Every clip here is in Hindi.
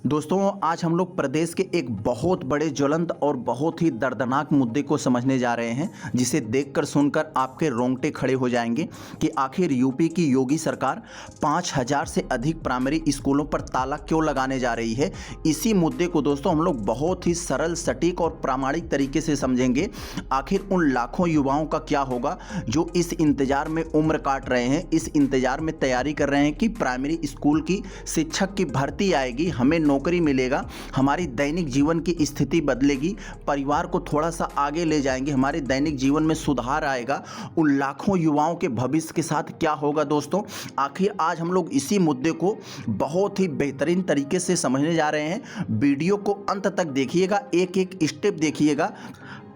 दोस्तों, आज हम लोग प्रदेश के एक बहुत बड़े ज्वलंत और बहुत ही दर्दनाक मुद्दे को समझने जा रहे हैं, जिसे देखकर सुनकर आपके रोंगटे खड़े हो जाएंगे कि आखिर यूपी की योगी सरकार 5000 से अधिक प्राइमरी स्कूलों पर ताला क्यों लगाने जा रही है। इसी मुद्दे को दोस्तों हम लोग बहुत ही सरल, सटीक और प्रामाणिक तरीके से समझेंगे। आखिर उन लाखों युवाओं का क्या होगा जो इस इंतजार में उम्र काट रहे हैं, इस इंतजार में तैयारी कर रहे हैं कि प्राइमरी स्कूल की शिक्षक की भर्ती आएगी, हमें नौकरी मिलेगा, हमारी दैनिक जीवन की स्थिति बदलेगी, परिवार को थोड़ा सा आगे ले जाएंगे, हमारे दैनिक जीवन में सुधार आएगा। उन लाखों युवाओं के भविष्य के साथ क्या होगा दोस्तों, आखिर आज हम लोग इसी मुद्दे को बहुत ही बेहतरीन तरीके से समझने जा रहे हैं। वीडियो को अंत तक देखिएगा, एक एक स्टेप देखिएगा।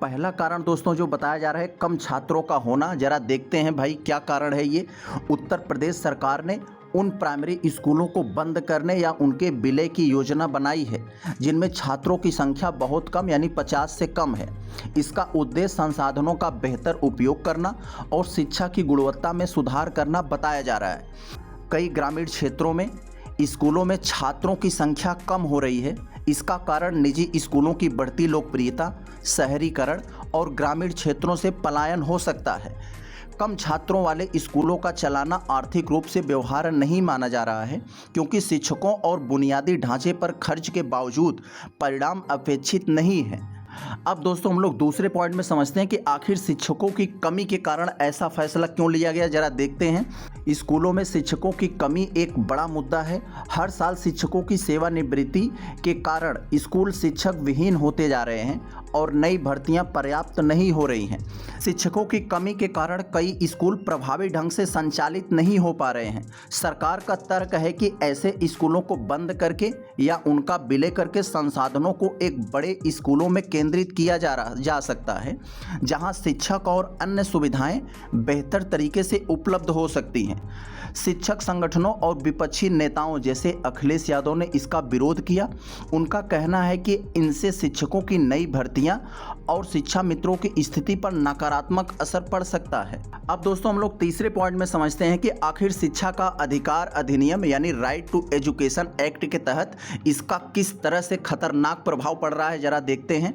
पहला कारण दोस्तों जो बताया जा रहा है, कम छात्रों का होना। जरा देखते हैं भाई क्या कारण है ये। उत्तर प्रदेश सरकार ने उन प्राइमरी स्कूलों को बंद करने या उनके विलय की योजना बनाई है जिनमें छात्रों की संख्या बहुत कम यानी 50 से कम है। इसका उद्देश्य संसाधनों का बेहतर उपयोग करना और शिक्षा की गुणवत्ता में सुधार करना बताया जा रहा है। कई ग्रामीण क्षेत्रों में स्कूलों में छात्रों की संख्या कम हो रही है। इसका कारण निजी स्कूलों की बढ़ती लोकप्रियता, शहरीकरण और ग्रामीण क्षेत्रों से पलायन हो सकता है। कम छात्रों वाले स्कूलों का चलाना आर्थिक रूप से व्यवहार्य नहीं माना जा रहा है, क्योंकि शिक्षकों और बुनियादी ढांचे पर खर्च के बावजूद परिणाम अपेक्षित नहीं है। अब दोस्तों हम लोग दूसरे पॉइंट में समझते हैं कि आखिर शिक्षकों की कमी के कारण ऐसा फैसला क्यों लिया गया। जरा देखते हैं। स्कूलों में शिक्षकों की कमी एक बड़ा मुद्दा है। हर साल शिक्षकों की सेवानिवृत्ति के कारण स्कूल शिक्षक विहीन होते जा रहे हैं और नई भर्तियां पर्याप्त नहीं हो रही हैं। शिक्षकों की कमी के कारण कई स्कूल प्रभावी ढंग से संचालित नहीं हो पा रहे हैं। सरकार का तर्क है कि ऐसे स्कूलों को बंद करके या उनका विलय करके संसाधनों को एक बड़े स्कूलों में केंद्रित किया जा सकता है, जहां शिक्षक और अन्य सुविधाएं बेहतर तरीके से उपलब्ध हो सकती हैं। शिक्षक संगठनों और विपक्षी नेताओं जैसे अखिलेश यादव ने इसका विरोध किया। उनका कहना है कि इनसे शिक्षकों की नई भर्तियां और शिक्षा मित्रों की स्थिति पर नकारात्मक असर पड़ सकता है। अब दोस्तों हम लोग तीसरे पॉइंट में समझते हैं कि आखिर शिक्षा का अधिकार अधिनियम यानी राइट टू एजुकेशन एक्ट के तहत इसका किस तरह से खतरनाक प्रभाव पड़ रहा है। जरा देखते हैं।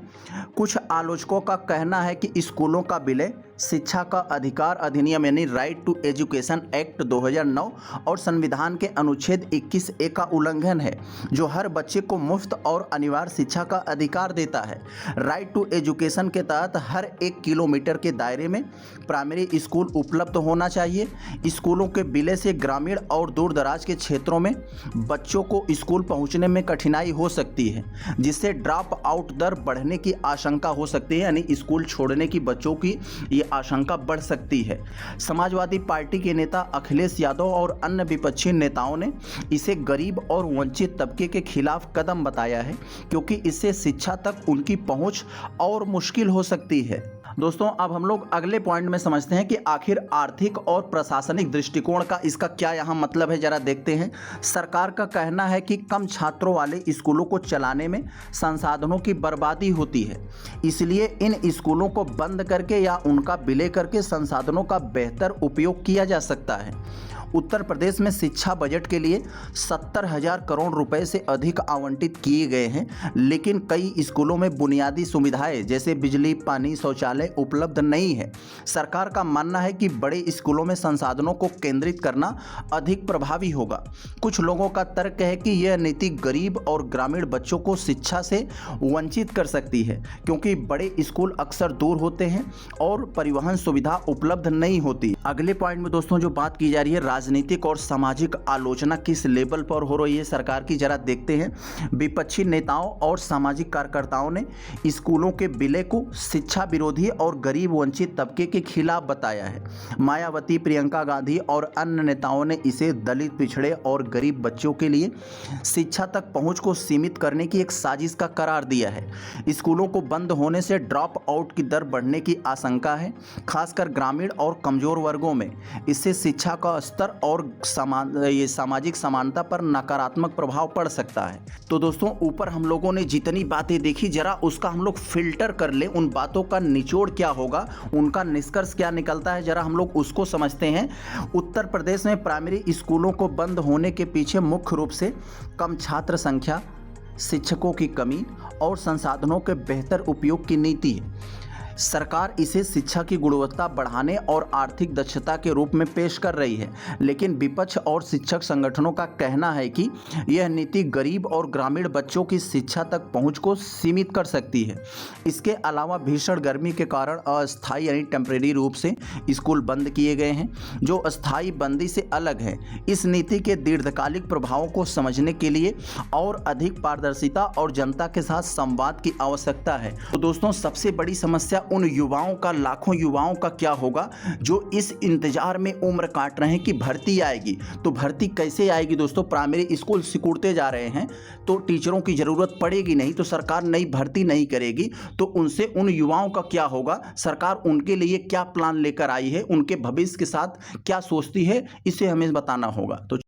कुछ आलोचकों का कहना है कि स्कूलों का विलय शिक्षा का अधिकार अधिनियम यानी राइट टू एजुकेशन एक्ट 2009 और संविधान के अनुच्छेद 21A का उल्लंघन है, जो हर बच्चे को मुफ्त और अनिवार्य शिक्षा का अधिकार देता है। राइट टू एजुकेशन के तहत हर 1 किलोमीटर के दायरे में प्राइमरी स्कूल उपलब्ध होना चाहिए। स्कूलों के विलय से ग्रामीण और दूर दराज के क्षेत्रों में बच्चों को स्कूल पहुंचने में कठिनाई हो सकती है, जिससे ड्रॉप आउट दर बढ़ने की आशंका हो सकती है, यानी स्कूल छोड़ने की बच्चों की ये आशंका बढ़ सकती है। समाजवादी पार्टी के नेता अखिलेश यादव और अन्य विपक्षी नेताओं ने इसे गरीब और वंचित तबके के खिलाफ कदम बताया है, क्योंकि इससे शिक्षा तक उनकी पहुंच और मुश्किल हो सकती है। दोस्तों अब हम लोग अगले पॉइंट में समझते हैं कि आखिर आर्थिक और प्रशासनिक दृष्टिकोण का इसका क्या यहाँ मतलब है। जरा देखते हैं। सरकार का कहना है कि कम छात्रों वाले स्कूलों को चलाने में संसाधनों की बर्बादी होती है, इसलिए इन स्कूलों को बंद करके या उनका विलय करके संसाधनों का बेहतर उपयोग किया जा सकता है। उत्तर प्रदेश में शिक्षा बजट के लिए 70,000 करोड़ रुपए से अधिक आवंटित किए गए हैं, लेकिन कई स्कूलों में बुनियादी सुविधाएं जैसे बिजली, पानी, शौचालय उपलब्ध नहीं है। सरकार का मानना है कि बड़े स्कूलों में संसाधनों को केंद्रित करना अधिक प्रभावी होगा। कुछ लोगों का तर्क है कि यह नीति गरीब और ग्रामीण बच्चों को शिक्षा से वंचित कर सकती है, क्योंकि बड़े स्कूल अक्सर दूर होते हैं और परिवहन सुविधा उपलब्ध नहीं होती। अगले पॉइंट में दोस्तों जो बात की जा रही है, राजनीतिक और सामाजिक आलोचना किस लेवल पर हो रही है सरकार की, जरा देखते हैं। विपक्षी नेताओं और सामाजिक कार्यकर्ताओं ने स्कूलों के विलय को शिक्षा विरोधी और गरीब वंचित तबके के खिलाफ बताया है। मायावती, प्रियंका गांधी और अन्य नेताओं ने इसे दलित, पिछड़े और गरीब बच्चों के लिए शिक्षा तक पहुंच को सीमित करने की एक साजिश का करार दिया है। स्कूलों को बंद होने से ड्रॉप आउट की दर बढ़ने की आशंका है, खासकर ग्रामीण और कमजोर वर्गों में। इससे शिक्षा का स्तर और सामाजिक समानता पर नकारात्मक प्रभाव पड़ सकता है। तो दोस्तों ऊपर हम लोगों ने जितनी बातें देखी, जरा उसका हम लोग फिल्टर कर ले, उन बातों का निचोड़ क्या होगा, उनका निष्कर्ष क्या निकलता है, जरा हम लोग उसको समझते हैं। उत्तर प्रदेश में प्राइमरी स्कूलों को बंद होने के पीछे मुख्य रूप से कम छात्र संख्या, शिक्षकों की कमी और संसाधनों के बेहतर उपयोग की नीति है। सरकार इसे शिक्षा की गुणवत्ता बढ़ाने और आर्थिक दक्षता के रूप में पेश कर रही है, लेकिन विपक्ष और शिक्षक संगठनों का कहना है कि यह नीति गरीब और ग्रामीण बच्चों की शिक्षा तक पहुंच को सीमित कर सकती है। इसके अलावा भीषण गर्मी के कारण अस्थायी यानी टेम्परेरी रूप से स्कूल बंद किए गए हैं, जो अस्थायी बंदी से अलग है। इस नीति के दीर्घकालिक प्रभावों को समझने के लिए और अधिक पारदर्शिता और जनता के साथ संवाद की आवश्यकता है। तो दोस्तों, सबसे बड़ी समस्या उन युवाओं का, लाखों युवाओं का क्या होगा जो इस इंतजार में उम्र काट रहे हैं कि भर्ती आएगी। तो भर्ती कैसे आएगी दोस्तों? प्राइमरी स्कूल सिकुड़ते जा रहे हैं, तो टीचरों की ज़रूरत पड़ेगी नहीं, तो सरकार नई भर्ती नहीं करेगी। तो उनसे, उन युवाओं का क्या होगा? सरकार उनके लिए क्या प्लान लेकर आई है, उनके भविष्य के साथ क्या सोचती है, इसे हमें बताना होगा। तो